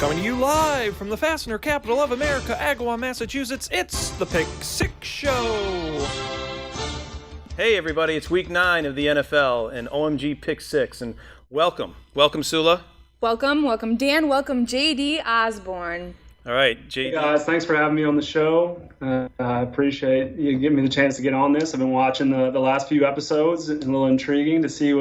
Coming to you live from the fastener capital of America, Agawam, Massachusetts, it's the Pick Six Show. Hey everybody, it's week 9 of the NFL and OMG Pick Six, and welcome. Welcome, Sula. Welcome Dan, welcome JD Osborne. All right, JD. Hey guys, thanks for having me on the show. I appreciate you giving me the chance to get on this. I've been watching the last few episodes. It's a little intriguing to see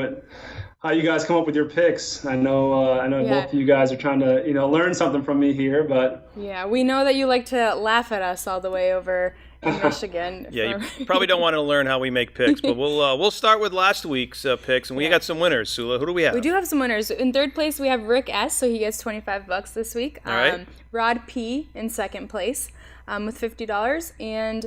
how you guys come up with your picks. I know both of you guys are trying to learn something from me here, but yeah, we know that you like to laugh at us all the way over in Michigan. Yeah, you probably don't want to learn how we make picks, but we'll start with last week's picks, and we got some winners. Sula, who do we have? We do have some winners. In third place, we have Rick S. So he gets $25 this week. All right. Rod P. in second place with $50, and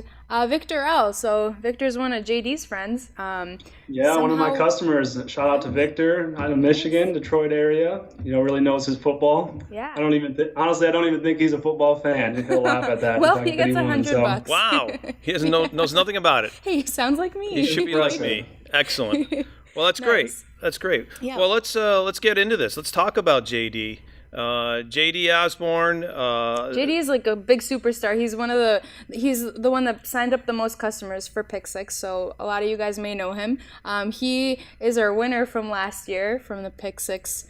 Victor L. So Victor's one of JD's friends. One of my customers. Shout out to Victor out of Michigan, Detroit area. Really knows his football. Yeah. I don't even think he's a football fan. He'll laugh at that. Well, he gets $100. Wow, he knows nothing about it. Hey, sounds like me. He should be like me. Excellent. Well, that's Nice. great. That's great. Yeah. Well, let's get into this. Let's talk about JD. JD Osborne. JD is like a big superstar. He's the one that signed up the most customers for Pick Six, so a lot of you guys may know him. He is our winner from last year from the Pick Six.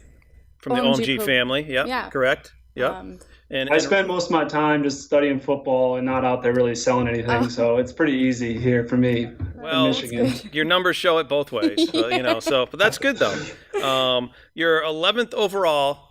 From the OMG family. Yep, yeah. Correct. Yep. And I spend most of my time just studying football and not out there really selling anything, so it's pretty easy here for me in Michigan. Your numbers show it both ways, but that's good though. You're 11th overall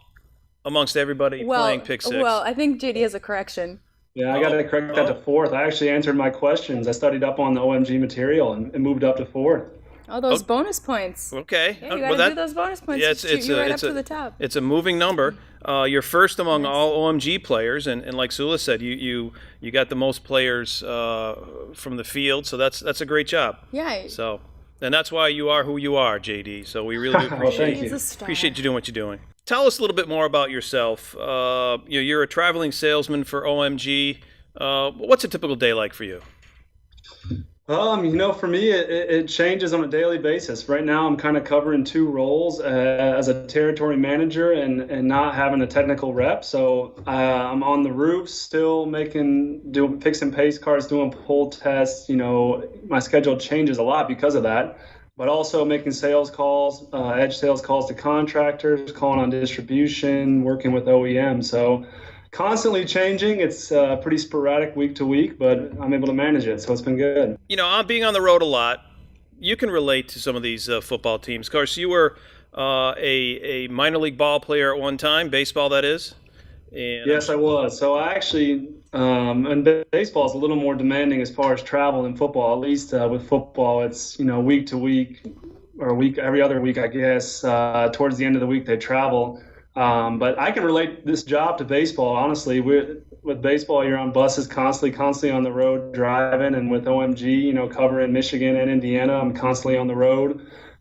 amongst everybody playing Pick Six. Well, I think JD has a correction. Yeah, I got to correct that to 4th. I actually answered my questions. I studied up on the OMG material and moved up to 4th. Oh, those bonus points. Okay. Yeah, you got to do those bonus points. Yeah, you're right up to the top. It's a moving number. You're first among all OMG players, and like Sula said, you got the most players from the field, so that's a gregreat job. Yeah. So, and that's why you are who you are, JD. So we really do appreciate you doing what you're doing. Tell us a little bit more about yourself. You're a traveling salesman for OMG. What's a typical day like for you? For me, it changes on a daily basis. Right now, I'm kind of covering 2 roles as a territory manager and not having a technical rep. So I'm on the roofs still doing fixing pace cars, doing pull tests. My schedule changes a lot because of that. But also making sales calls, edge sales calls to contractors, calling on distribution, working with OEM. So constantly changing. It's pretty sporadic week to week, but I'm able to manage it. So it's been good. I'm being on the road a lot. You can relate to some of these football teams. Of course, you were a minor league ball player at one time, baseball that is. And yes, I was. So I actually, and baseball is a little more demanding as far as travel than football. At least with football, it's week to week or every other week, I guess. Towards the end of the week, they travel. But I can relate this job to baseball. Honestly, with baseball, you're on buses constantly on the road driving, and with OMG, covering Michigan and Indiana, I'm constantly on the road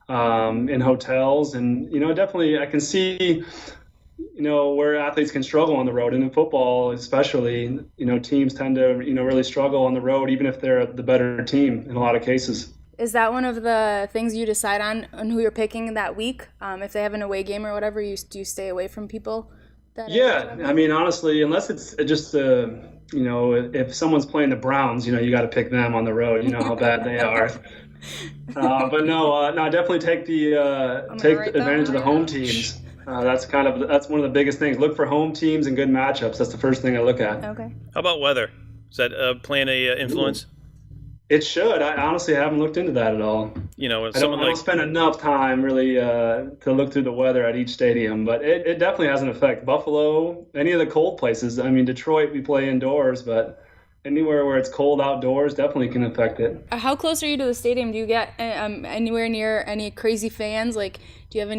in hotels, and definitely I can see. Where athletes can struggle on the road, and in football especially, teams tend to, really struggle on the road, even if they're the better team in a lot of cases. Is that one of the things you decide on who you're picking that week? If they have an away game or whatever, do you stay away from people? Honestly, unless it's just, if someone's playing the Browns, you got to pick them on the road. You know how bad they are. But no, I definitely take advantage of the home teams. That's one of the biggest things. Look for home teams and good matchups. That's the first thing I look at. Okay. How about weather? Is that playing a influence? It should. I honestly haven't looked into that at all. I don't spend enough time really to look through the weather at each stadium, but it definitely has an effect. Buffalo, any of the cold places. Detroit, we play indoors, but anywhere where it's cold outdoors definitely can affect it. How close are you to the stadium? Do you get anywhere near any crazy fans? Like, do you have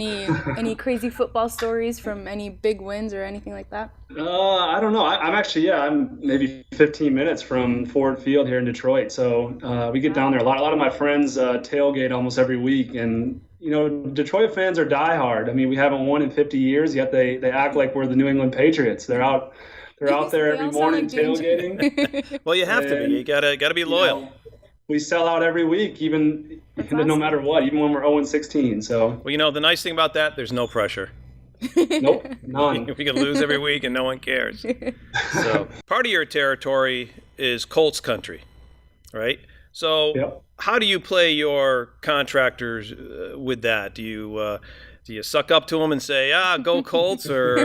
any crazy football stories from any big wins or anything like that? I don't know. I'm maybe 15 minutes from Ford Field here in Detroit. So we get down there a lot. A lot of my friends tailgate almost every week, and Detroit fans are diehard. We haven't won in 50 years, yet they act like we're the New England Patriots. They're out there every morning tailgating. Well, you have to be. You gotta be loyal. We sell out every week, even no matter what, even when we're 0-16. So. Well, the nice thing about that, there's no pressure. Nope, none. We could lose every week and no one cares. So part of your territory is Colts country, right? So Yep. how do you play your contractors with that? Do you suck up to them and say, go Colts, or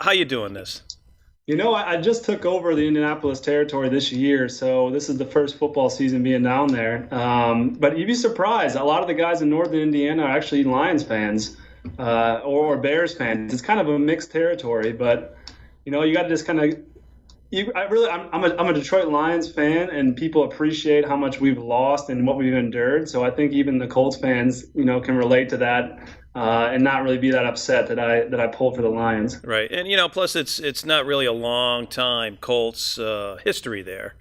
how you doing this? I just took over the Indianapolis territory this year, so this is the first football season being down there. But you'd be surprised. A lot of the guys in northern Indiana are actually Lions fans or Bears fans. It's kind of a mixed territory, but you got to just kind of. I'm a Detroit Lions fan, and people appreciate how much we've lost and what we've endured. So I think even the Colts fans, can relate to that. And not really be that upset that I pulled for the Lions. Right, and plus it's not really a long time Colts history there,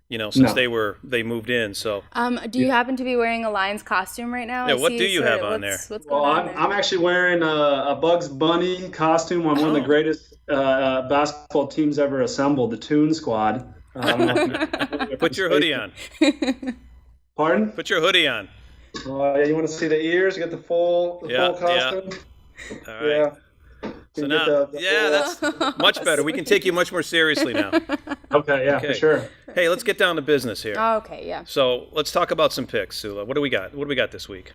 since No. they moved in. So Do you happen to be wearing a Lions costume right now? Yeah, I what see do you sort have of- on there? What's Well, going on there? I'm actually wearing a Bugs Bunny costume on one of the greatest basketball teams ever assembled, the Toon Squad. put your hoodie on. Pardon? Put your hoodie on. Yeah, you want to see the ears? You get the full costume. All right. Yeah. So You now, get the that's much better. We can take you much more seriously now. Okay, yeah, Okay. for sure. Hey, let's get down to business here. Oh, okay, yeah. So let's talk about some picks, Sula. What do we got? What do we got this week?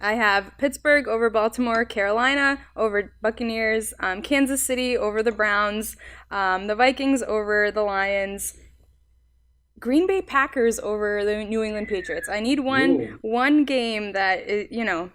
I have Pittsburgh over Baltimore, Carolina over Buccaneers, Kansas City over the Browns, the Vikings over the Lions, Green Bay Packers over the New England Patriots. I need one game that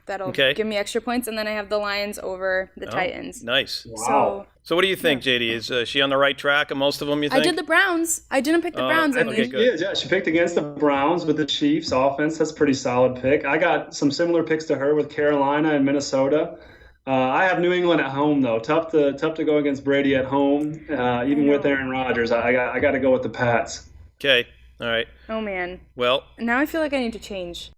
that'll Okay. give me extra points, and then I have the Lions over the Titans. Nice. Wow. So what do you think, JD? Is she on the right track of most of them, you I think? did the Browns. I didn't pick the Browns. I okay, mean, good. Yeah, she picked against the Browns with the Chiefs offense. That's a pretty solid pick. I got some similar picks to her with Carolina and Minnesota. I have New England at home though. Tough to go against Brady at home, even with Aaron Rodgers. I got to go with the Pats. Okay. All right. oh man. Well, Now I feel like I need to change.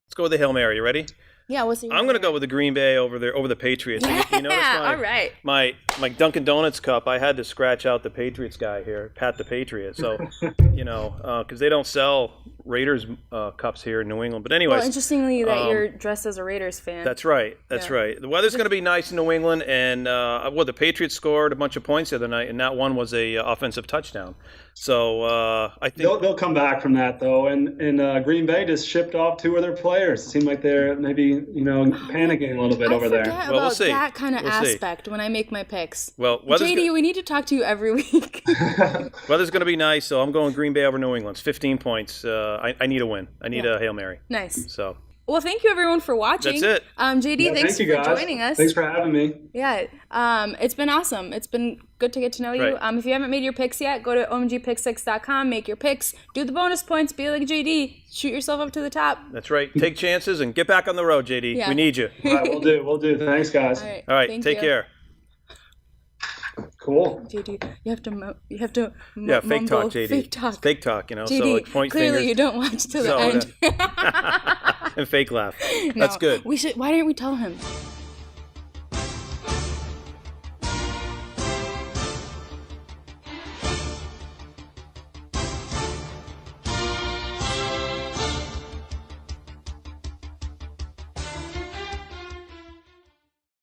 let's go with the Hail Mary. You ready? Yeah, what's your I'm going to go with the Green Bay over the Patriots. You notice all right. my Dunkin' Donuts cup, I had to scratch out the Patriots guy here, Pat the Patriot. So, because they don't sell Raiders cups here in New England. But anyways. Well, interestingly that you're dressed as a Raiders fan. That's right. That's right. The weather's going to be nice in New England, and the Patriots scored a bunch of points the other night, and that one was a offensive touchdown. So I think They'll come back from that though, and Green Bay just shipped off two of their players. It seemed like they're maybe panicking a little bit over there. I forget Well, we'll about see. that kind of We'll see. aspect when I make my picks. well, weather's JD, we need to talk to you every week. weather's going to be nice, so I'm going Green Bay over New England. It's 15 points. I need a win. I need a Hail Mary. Nice. So Well, thank you everyone for watching. That's it. JD, Yeah, thanks thank you for guys. joining us. Thanks for having me. Yeah, it's been awesome. It's been good to get to know you. Right. If you haven't made your picks yet, go to omgpick6.com, make your picks, do the bonus points, be like JD, shoot yourself up to the top. that's right. Take chances and get back on the road, JD. Yeah. We need you. All right, we'll do. Thanks, guys. All right. thank Take you. care. Cool. JD, you have to Yeah, fake mumble. talk, JD. Fake talk. It's fake talk, JD, so like point clearly fingers you don't watch to the So, end. and fake laugh. No, That's good. Why didn't we tell him?